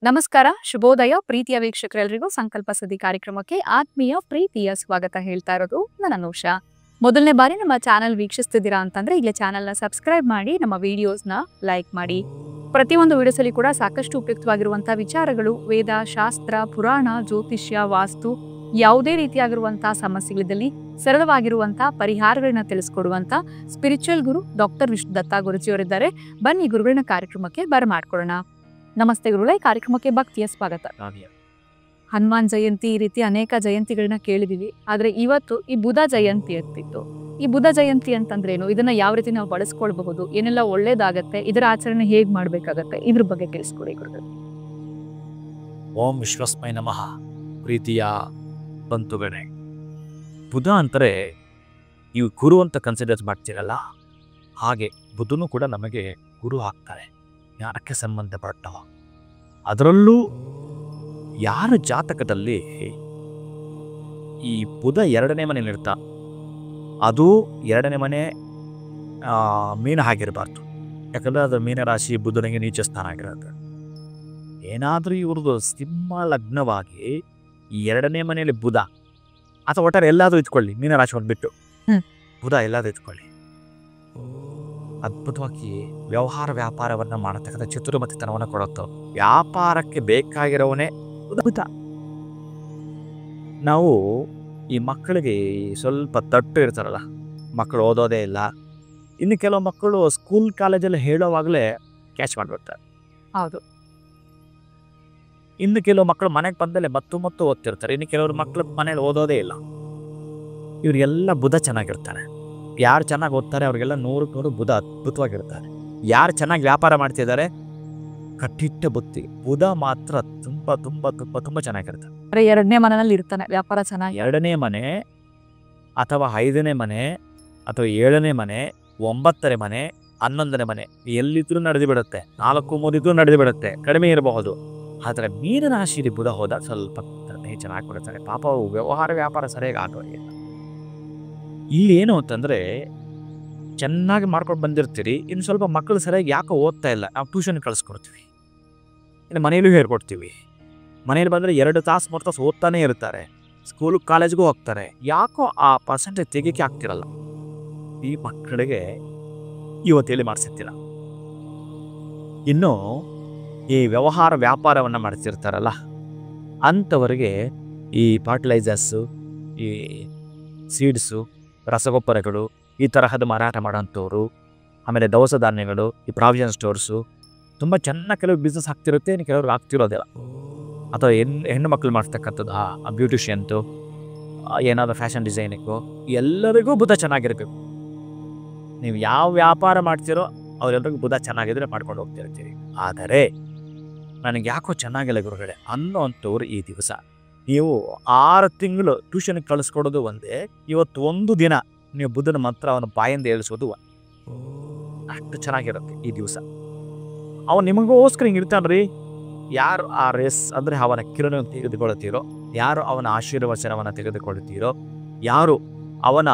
ನಮಸ್ಕಾರ, ಶುಭೋದಯ ಪ್ರೀತಿಯ ವೀಕ್ಷಕರೆಲ್ಲರಿಗೂ ಸಂಕಲ್ಪ ಸುದ್ದಿ ಕಾರ್ಯಕ್ರಮಕ್ಕೆ ಆತ್ಮೀಯ ಪ್ರೀತಿಯ ಸ್ವಾಗತ ಹೇಳ್ತಾ ಇರೋದು ನನ್ನ ಅನುಷಾ. ಮೊದಲನೇ ಬಾರಿ ನಮ್ಮ ಚಾನೆಲ್ ವೀಕ್ಷಿಸ್ತಿದ್ದೀರಾ ಅಂತಂದ್ರೆ ಇಲ್ಲೇ ಚಾನೆಲ್ನ ಸಬ್ಸ್ಕ್ರೈಬ್ ಮಾಡಿ, ನಮ್ಮ ವಿಡಿಯೋಸ್ನ ಲೈಕ್ ಮಾಡಿ. ಪ್ರತಿಯೊಂದು ವಿಡಿಯೋಸಲ್ಲಿ ಕೂಡ ಸಾಕಷ್ಟು ಉಪಯುಕ್ತವಾಗಿರುವಂತಹ ವಿಚಾರಗಳು, ವೇದ, ಶಾಸ್ತ್ರ, ಪುರಾಣ, ಜ್ಯೋತಿಷ್ಯ, ವಾಸ್ತು, ಯಾವುದೇ ರೀತಿಯಾಗಿರುವಂತಹ ಸಮಸ್ಯೆಗಳಿದ್ದಲ್ಲಿ ಸರಳವಾಗಿರುವಂತಹ ಪರಿಹಾರಗಳನ್ನ ತಿಳಿಸ್ಕೊಡುವಂತ ಸ್ಪಿರಿಚುವಲ್ ಗುರು ಡಾಕ್ಟರ್ ವಿಷ್ಣುದತ್ತ ಗುರುಜಿಯವರಿದ್ದಾರೆ. ಬನ್ನಿ ಗುರುಗಳನ್ನ ಕಾರ್ಯಕ್ರಮಕ್ಕೆ ಬರಮಾಡ್ಕೊಳ್ಳೋಣ. ನಮಸ್ತೆ ಗುರುಗಳೇ, ಕಾರ್ಯಕ್ರಮಕ್ಕೆ ಭಕ್ತಿಯ ಸ್ವಾಗತ. ಹನುಮಾನ್ ಜಯಂತಿ, ಈ ರೀತಿ ಅನೇಕ ಜಯಂತಿಗಳನ್ನ ಕೇಳಿದೀವಿ. ಆದ್ರೆ ಇವತ್ತು ಈ ಬುಧ ಜಯಂತಿ ಆಗ್ತಿತ್ತು. ಈ ಬುಧ ಜಯಂತಿ ಅಂತಂದ್ರೇನು, ಇದನ್ನ ಯಾವ ರೀತಿ ನಾವು ಬಳಸ್ಕೊಳ್ಬಹುದು, ಏನೆಲ್ಲ ಒಳ್ಳೇದಾಗತ್ತೆ, ಇದರ ಆಚರಣೆ ಹೇಗ್ ಮಾಡ್ಬೇಕಾಗತ್ತೆ, ಇದ್ರ ಬಗ್ಗೆ ತಿಳಿಸ್ಕೊಡಿ ಗುರುಗಳು. ಓಂ ವಿಶ್ವಸ್ಮೈ ನಮಃ. ಪ್ರೀತಿಯ ಬಂಧುಗಳೇ, ಬುಧ ಅಂತಾರೆ ನೀವು ಗುರು ಅಂತ ಕನ್ಸಿಡರ್ ಮಾಡ್ತೀರಲ್ಲ, ಹಾಗೆ ಬುಧನು ಕೂಡ ನಮಗೆ ಗುರು ಆಗ್ತಾರೆ, ಜ್ಞಾನಕ್ಕೆ ಸಂಬಂಧಪಟ್ಟವ. ಅದರಲ್ಲೂ ಯಾರ ಜಾತಕದಲ್ಲಿ ಈ ಬುಧ ಎರಡನೇ ಮನೆಯಲ್ಲಿರ್ತಾ, ಅದು ಎರಡನೇ ಮನೆ ಮೀನ ಆಗಿರಬಾರ್ದು. ಯಾಕಂದರೆ ಅದು ಮೀನರಾಶಿ ಬುಧನಿಗೆ ನೀಚ ಸ್ಥಾನ ಆಗಿರೋದು. ಏನಾದರೂ ಇವ್ರದ್ದು ಸಿಂಹ ಲಗ್ನವಾಗಿ ಈ ಎರಡನೇ ಮನೆಯಲ್ಲಿ ಬುಧ, ಅಥವಾ ಒಟ್ಟಾರೆ ಎಲ್ಲಾದರೂ ಇಟ್ಕೊಳ್ಳಿ, ಮೀನರಾಶಿ ಹೊಂದ್ಬಿಟ್ಟು ಬುಧ ಎಲ್ಲಾದರೂ ಇಟ್ಕೊಳ್ಳಿ, ಅದ್ಭುತವಾಗಿ ವ್ಯವಹಾರ ವ್ಯಾಪಾರವನ್ನು ಮಾಡತಕ್ಕಂಥ ಚತುರ್ಮತಿತನವನ್ನು ಕೊಡುತ್ತೋ. ವ್ಯಾಪಾರಕ್ಕೆ ಬೇಕಾಗಿರೋವನೇ ಬುಧ. ನಾವು ಈ ಮಕ್ಕಳಿಗೆ ಸ್ವಲ್ಪ ತಟ್ಟು ಇರ್ತಾರಲ್ಲ, ಮಕ್ಕಳು ಓದೋದೇ ಇಲ್ಲ. ಇನ್ನು ಕೆಲವು ಮಕ್ಕಳು ಸ್ಕೂಲ್ ಕಾಲೇಜಲ್ಲಿ ಹೇಳೋವಾಗಲೇ ಕ್ಯಾಚ್ ಮಾಡಿಬಿಡ್ತಾರೆ. ಹೌದು. ಇನ್ನು ಕೆಲವು ಮಕ್ಕಳು ಮನೆಗೆ ಬಂದಲ್ಲೇ ಮತ್ತು ಓದ್ತಿರ್ತಾರೆ. ಇನ್ನು ಕೆಲವರು ಮಕ್ಕಳು ಮನೇಲಿ ಓದೋದೇ ಇಲ್ಲ. ಇವರಿಗೆಲ್ಲ ಬುಧ ಚೆನ್ನಾಗಿರ್ತಾನೆ. ಯಾರು ಚೆನ್ನಾಗಿ ಓದ್ತಾರೆ ಅವ್ರಿಗೆಲ್ಲ 100% ಬುಧ ಅದ್ಭುತವಾಗಿರ್ತಾರೆ. ಯಾರು ಚೆನ್ನಾಗಿ ವ್ಯಾಪಾರ ಮಾಡ್ತಿದ್ದಾರೆ, ಕಟ್ಟಿಟ್ಟ ಬುದ್ಧಿ, ಬುಧ ಮಾತ್ರ ತುಂಬ ತುಂಬ ತುಂಬ ತುಂಬ ಚೆನ್ನಾಗಿರ್ತಾರೆ. ಎರಡನೇ ಮನೆಯಲ್ಲಿ ಇರ್ತಾನೆ, ವ್ಯಾಪಾರ ಚೆನ್ನಾಗಿ. ಎರಡನೇ ಮನೆ ಅಥವಾ 5ನೇ ಮನೆ ಅಥವಾ 7ನೇ ಮನೆ, 9ನೇ ಮನೆ, 11ನೇ ಮನೆ ಎಲ್ಲಿದ್ರೂ ನಡೆದು ಬಿಡುತ್ತೆ. 4-3 ಇದ್ರೂ ನಡೆದು ಬಿಡುತ್ತೆ, ಕಡಿಮೆ ಇರಬಹುದು. ಆದರೆ ಮೀನರಾಶಿಯಲ್ಲಿ ಬುಧ ಹೋದಾಗ ಸ್ವಲ್ಪ ಚೆನ್ನಾಗಿ ಕೊಡ್ತಾರೆ. ಪಾಪ ವ್ಯವಹಾರ ವ್ಯಾಪಾರ ಸರಿಯಾಗಿ ಆಗೋಲ್ಲ. ಇಲ್ಲಿ ಏನು ಅಂತಂದರೆ, ಚೆನ್ನಾಗಿ ಮಾಡ್ಕೊಂಡು ಬಂದಿರ್ತೀರಿ, ಇನ್ನು ಸ್ವಲ್ಪ ಮಕ್ಕಳು ಸರಿಯಾಗಿ ಯಾಕೋ ಓದ್ತಾ ಇಲ್ಲ, ನಾವು ಟ್ಯೂಷನ್ ಕಳಿಸ್ಕೊಡ್ತೀವಿ, ಇನ್ನು ಮನೇಲೂ ಹೇಳ್ಕೊಡ್ತೀವಿ. ಮನೇಲಿ ಬಂದರೆ 2 ತಾಸು 3 ತಾಸು ಓದ್ತಾನೆ ಇರ್ತಾರೆ, ಸ್ಕೂಲು ಕಾಲೇಜ್ಗೂ ಹೋಗ್ತಾರೆ. ಯಾಕೋ ಆ ಪರ್ಸೆಂಟೇಜ್ ತೆಗಿಕೆ ಆಗ್ತಿರಲ್ಲ. ಈ ಮಕ್ಕಳಿಗೆ ಇವತ್ತೇಳಿ ಮಾಡಿಸಿರ್ತೀರ. ಇನ್ನು ಈ ವ್ಯವಹಾರ ವ್ಯಾಪಾರವನ್ನು ಮಾಡ್ತಿರ್ತಾರಲ್ಲ, ಅಂಥವರಿಗೆ ಈ ಫರ್ಟಿಲೈಸರ್ಸು, ಈ ಸೀಡ್ಸು, ರಸಗೊಬ್ಬರಗಳು, ಈ ತರಹದ ಮಾರಾಟ ಮಾಡೋಂಥವ್ರು, ಆಮೇಲೆ ದವಸ ಧಾನ್ಯಗಳು, ಈ ಪ್ರಾವಿಷನ್ ಸ್ಟೋರ್ಸು ತುಂಬ ಚೆನ್ನಾಗಿ ಕೆಲವು ಬಿಸ್ನೆಸ್ ಆಗ್ತಿರುತ್ತೆ, ಇನ್ನು ಕೆಲವ್ರಿಗೆ ಆಗ್ತಿರೋದಿಲ್ಲ. ಅಥವಾ ಹೆಣ್ಣು ಮಕ್ಕಳು ಮಾಡ್ತಕ್ಕಂಥದ್ದು ಬ್ಯೂಟಿಷಿಯನ್ತು, ಏನಾದರೂ ಫ್ಯಾಷನ್ ಡಿಸೈನಿಂಗು, ಎಲ್ಲರಿಗೂ ಬುಧ ಚೆನ್ನಾಗಿರಬೇಕು. ನೀವು ಯಾವ ವ್ಯಾಪಾರ ಮಾಡ್ತೀರೋ ಅವರೆಲ್ಲರಿಗೂ ಬುಧ ಚೆನ್ನಾಗಿದ್ರೆ ಮಾಡ್ಕೊಂಡು ಹೋಗ್ತಿರ್ತೀರಿ. ಆದರೆ ನನಗೆ ಯಾಕೋ ಚೆನ್ನಾಗಿಲ್ಲ ಗುರುಗಳೇ ಅನ್ನೋಂಥವ್ರು ಈ ದಿವಸ ನೀವು 6 ತಿಂಗಳು ಟ್ಯೂಷನ್ಗೆ ಕಳಿಸ್ಕೊಡೋದು ಒಂದೇ, ಇವತ್ತು ಒಂದು ದಿನ ನೀವು ಬುಧನ ಮಂತ್ರ ಅವನ ಬಾಯಿಂದ ಹೇಳಿಸೋದು ಅಷ್ಟು ಚೆನ್ನಾಗಿರುತ್ತೆ ಈ ದಿವಸ. ಅವನು ನಿಮಗೋಸ್ಕರ ಹಿಂಗೆ ಇರ್ತಾನ್ರಿ. ಯಾರು ಆ ರೇಸ್ ಅಂದರೆ ಅವನ ಕಿರಣ ತೆಗೆದುಕೊಳ್ತೀರೋ, ಯಾರು ಅವನ ಆಶೀರ್ವಚನವನ್ನು ತೆಗೆದುಕೊಳ್ತೀರೋ, ಯಾರು ಅವನ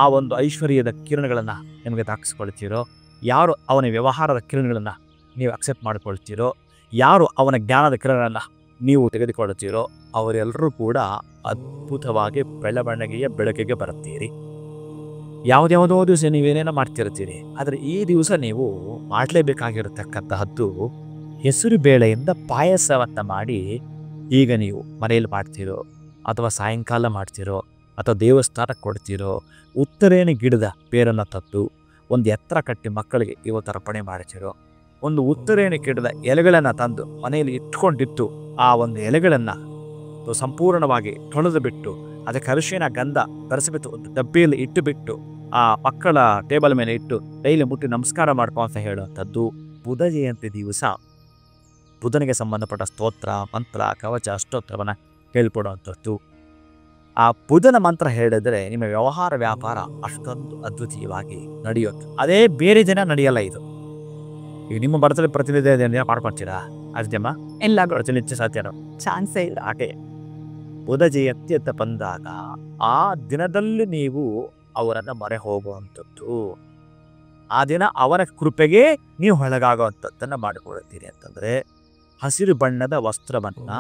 ಆ ಒಂದು ಐಶ್ವರ್ಯದ ಕಿರಣಗಳನ್ನು ನಿಮಗೆ ದಾಖಿಸ್ಕೊಳ್ತೀರೋ, ಯಾರು ಅವನ ವ್ಯವಹಾರದ ಕಿರಣಗಳನ್ನು ನೀವು ಅಕ್ಸೆಪ್ಟ್ ಮಾಡ್ಕೊಳ್ತೀರೋ, ಯಾರು ಅವನ ಜ್ಞಾನದ ಕಿರಣಗಳನ್ನು ನೀವು ತೆಗೆದುಕೊಳ್ಳುತ್ತೀರೋ, ಅವರೆಲ್ಲರೂ ಕೂಡ ಅದ್ಭುತವಾಗಿ ಬೆಳವಣಿಗೆಯ ಬೆಳಕಿಗೆ ಬರುತ್ತೀರಿ. ಯಾವುದ್ಯಾವುದೋ ದಿವಸ ನೀವೇನೇನೋ ಮಾಡ್ತಿರ್ತೀರಿ, ಆದರೆ ಈ ದಿವಸ ನೀವು ಮಾಡಲೇಬೇಕಾಗಿರತಕ್ಕಂತಹದ್ದು ಹೆಸರು ಬೇಳೆಯಿಂದ ಪಾಯಸವನ್ನು ಮಾಡಿ, ಈಗ ನೀವು ಮನೆಯಲ್ಲಿ ಮಾಡ್ತೀರೋ ಅಥವಾ ಸಾಯಂಕಾಲ ಮಾಡ್ತೀರೋ ಅಥವಾ ದೇವಸ್ಥಾನಕ್ಕೆ ಕೊಡ್ತೀರೋ, ಉತ್ತರೇಣಿ ಗಿಡದ ಬೇರನ್ನು ತಂದು ಒಂದು ಎತ್ತರ ಕಟ್ಟಿ ಮಕ್ಕಳಿಗೆ ಇವತ್ತು ಅರ್ಪಣೆ ಮಾಡ್ತೀರೋ, ಒಂದು ಉತ್ತರೇಣಿ ಗಿಡದ ಎಲೆಗಳನ್ನು ತಂದು ಮನೆಯಲ್ಲಿ ಇಟ್ಕೊಂಡಿತ್ತು, ಆ ಒಂದು ಎಲೆಗಳನ್ನು ಸಂಪೂರ್ಣವಾಗಿ ತೊಳೆದು ಬಿಟ್ಟು ಅದಕ್ಕೆ ಅರಿಶಿನ ಗಂಧ ಬೆರೆಸಿಬಿಟ್ಟು ಒಂದು ಡಬ್ಬಿಯಲ್ಲಿ ಇಟ್ಟು ಬಿಟ್ಟು ಆ ಮಕ್ಕಳ ಟೇಬಲ್ ಮೇಲೆ ಇಟ್ಟು ಡೈಲಿ ಮುಟ್ಟಿ ನಮಸ್ಕಾರ ಮಾಡ್ಕೊ ಅಂತ ಹೇಳುವಂಥದ್ದು ಬುಧ ಜಯಂತಿ ದಿವಸ. ಬುಧನಿಗೆ ಸಂಬಂಧಪಟ್ಟ ಸ್ತೋತ್ರ, ಮಂತ್ರ, ಕವಚ, ಅಷ್ಟೋತ್ತರವನ್ನು ಹೇಳ್ಕೊಡುವಂಥದ್ದು. ಆ ಬುಧನ ಮಂತ್ರ ಹೇಳಿದ್ರೆ ನಿಮ್ಮ ವ್ಯವಹಾರ ವ್ಯಾಪಾರ ಅಷ್ಟೊಂದು ಅದ್ವಿತೀಯವಾಗಿ ನಡೆಯುತ್ತೆ. ಅದೇ ಬೇರೆ ದಿನ ನಡೆಯಲ್ಲ. ಇದು ಈಗ ನಿಮ್ಮ ಬರ್ತಡೆ ಪ್ರತಿನಿಧಿ ಮಾಡ್ಕೊಳ್ತೀರಾ? ಅರ್ಜಮ್ಮ ಎಲ್ಲ ಪ್ರತಿನಿತ್ಯ ಸಾಧ್ಯನೋ ಚಾನ್ಸೇ ಇಲ್ಲ. ಹಾಗೆ ಬುಧ ಜಯಂತಿ ಅಂತ ಬಂದಾಗ ಆ ದಿನದಲ್ಲಿ ನೀವು ಅವರನ್ನು ಮೊರೆ ಹೋಗುವಂಥದ್ದು, ಆ ದಿನ ಅವರ ಕೃಪೆಗೆ ನೀವು ಒಳಗಾಗುವಂಥದ್ದನ್ನು ಮಾಡಿಕೊಳ್ತೀರಿ ಅಂತಂದರೆ ಹಸಿರು ಬಣ್ಣದ ವಸ್ತ್ರವನ್ನ,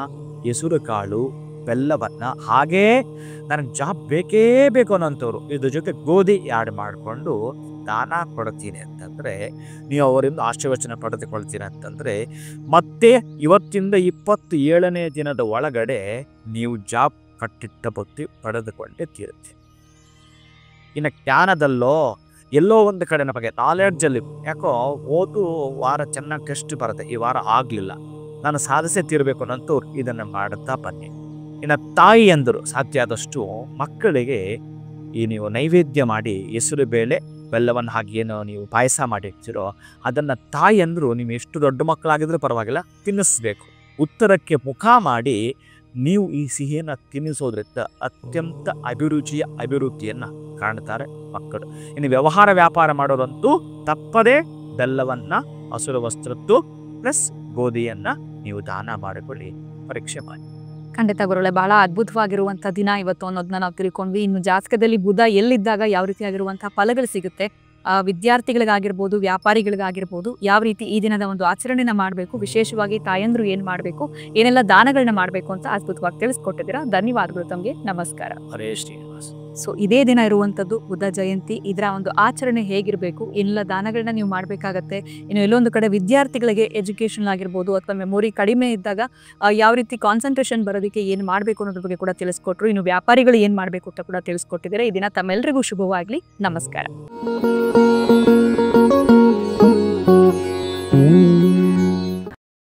ಹೆಸರು ಕಾಳು, ಬೆಲ್ಲವನ್ನ, ಹಾಗೇ ನನಗೆ ಜಾಬ್ ಬೇಕೇ ಬೇಕು ಅನ್ನೋಂಥವ್ರು ಇದ್ರ ಜೊತೆ ಗೋಧಿ ಆ್ಯಡ್ ಮಾಡಿಕೊಂಡು ದಾನ ಕೊಡ್ತೀನಿ ಅಂತಂದರೆ, ನೀವು ಅವರಿಂದ ಆಶೀರ್ವಚನ ಪಡೆದುಕೊಳ್ತೀರ ಅಂತಂದರೆ, ಮತ್ತೆ ಇವತ್ತಿಂದ 27ನೇ ದಿನದ ಒಳಗಡೆ ನೀವು ಜಾಬ್ ಕಟ್ಟಿಟ್ಟ ಬುತ್ತಿ ಪಡೆದುಕೊಂಡೇ ತೀರುತ್ತೆ. ಇನ್ನು ಜ್ಞಾನದಲ್ಲೋ ಎಲ್ಲೋ ಒಂದು ಕಡೆ ನಮಗೆ ನಾಲೆಡ್ಜಲ್ಲಿ ಯಾಕೋ ಓದು ವಾರ ಚೆನ್ನಾಗಿ ಟೆಸ್ಟ್ ಬರುತ್ತೆ, ಈ ವಾರ ಆಗಲಿಲ್ಲ, ನಾನು ಸಾಧಿಸೇ ತೀರಬೇಕು ಅನ್ನೋಂಥವ್ರು ಇದನ್ನು ಮಾಡುತ್ತಾ ಬನ್ನಿ. ಇನ್ನು ತಾಯಿ ಅಂದರು ಸಾಧ್ಯ ಆದಷ್ಟು ಮಕ್ಕಳಿಗೆ ಈ ನೀವು ನೈವೇದ್ಯ ಮಾಡಿ ಹೆಸರು ಬೇಳೆ ಬೆಲ್ಲವನ್ನು ಹಾಕಿ ಏನು ನೀವು ಪಾಯಸ ಮಾಡಿರ್ತೀರೋ ಅದನ್ನು ತಾಯಿ ಅಂದರು ನೀವು ಎಷ್ಟು ದೊಡ್ಡ ಮಕ್ಕಳಾಗಿದ್ರೂ ಪರವಾಗಿಲ್ಲ ತಿನ್ನಿಸ್ಬೇಕು. ಉತ್ತರಕ್ಕೆ ಮುಖ ಮಾಡಿ ನೀವು ಈ ಸಿಹಿಯನ್ನು ತಿನ್ನಿಸೋದ್ರಿಂದ ಅತ್ಯಂತ ಅಭಿವೃದ್ಧಿಯನ್ನು ಕಾಣ್ತಾರೆ ಮಕ್ಕಳು. ಇನ್ನು ವ್ಯವಹಾರ ವ್ಯಾಪಾರ ಮಾಡೋದಂತೂ ತಪ್ಪದೇ ಬೆಲ್ಲವನ್ನು, ಹಸಿರು ವಸ್ತ್ರದ್ದು ಪ್ಲಸ್ ಗೋಧಿಯನ್ನು ನೀವು ದಾನ ಮಾಡಿಕೊಳ್ಳಿ, ಪರೀಕ್ಷೆ ಮಾಡಿ. ಖಂಡಿತ ಗುರುಳೆ, ಬಹಳ ಅದ್ಭುತವಾಗಿರುವಂಥ ದಿನ ಇವತ್ತು ಅನ್ನೋದನ್ನ ನಾವು ತಿಳ್ಕೊಂಡ್ವಿ. ಇನ್ನು ಜಾತಕದಲ್ಲಿ ಬುಧ ಎಲ್ಲಿದ್ದಾಗ ಯಾವ ರೀತಿಯಾಗಿರುವಂತಹ ಫಲಗಳು ಸಿಗುತ್ತೆ, ವಿದ್ಯಾರ್ಥಿಗಳಿಗಾಗಿರ್ಬೋದು, ವ್ಯಾಪಾರಿಗಳಿಗಾಗಿರ್ಬೋದು, ಯಾವ ರೀತಿ ಈ ದಿನದ ಒಂದು ಆಚರಣೆನ ಮಾಡಬೇಕು, ವಿಶೇಷವಾಗಿ ತಾಯಂದ್ರು ಏನು ಮಾಡಬೇಕು, ಏನೆಲ್ಲ ದಾನಗಳನ್ನ ಮಾಡಬೇಕು ಅಂತ ಅದ್ಭುತವಾಗಿ ತಿಳಿಸ್ಕೊಟ್ಟಿದ್ದೀರಾ. ಧನ್ಯವಾದಗಳು ತಮಗೆ. ನಮಸ್ಕಾರ. ಹರೇ ಶ್ರೀನಿವಾಸ. ಸೊ ಇದೇ ದಿನ ಇರುವಂಥದ್ದು ಬುಧ ಜಯಂತಿ. ಇದರ ಒಂದು ಆಚರಣೆ ಹೇಗಿರಬೇಕು, ಏನೆಲ್ಲ ದಾನಗಳನ್ನ ನೀವು ಮಾಡಬೇಕಾಗತ್ತೆ, ಇನ್ನು ಎಲ್ಲೊಂದು ಕಡೆ ವಿದ್ಯಾರ್ಥಿಗಳಿಗೆ ಎಜುಕೇಷನ್ ಆಗಿರ್ಬೋದು ಅಥವಾ ಮೆಮೊರಿ ಕಡಿಮೆ ಇದ್ದಾಗ ಯಾವ ರೀತಿ ಕಾನ್ಸಂಟ್ರೇಷನ್ ಬರೋದಕ್ಕೆ ಏನು ಮಾಡಬೇಕು ಅನ್ನೋದ್ರ ಬಗ್ಗೆ ಕೂಡ ತಿಳಿಸ್ಕೊಟ್ರು. ಇನ್ನು ವ್ಯಾಪಾರಿಗಳು ಏನು ಮಾಡಬೇಕು ಅಂತ ಕೂಡ ತಿಳಿಸ್ಕೊಟ್ಟಿದ್ದಾರೆ. ಈ ದಿನ ತಮ್ಮೆಲ್ಲರಿಗೂ ಶುಭವಾಗಲಿ. ನಮಸ್ಕಾರ.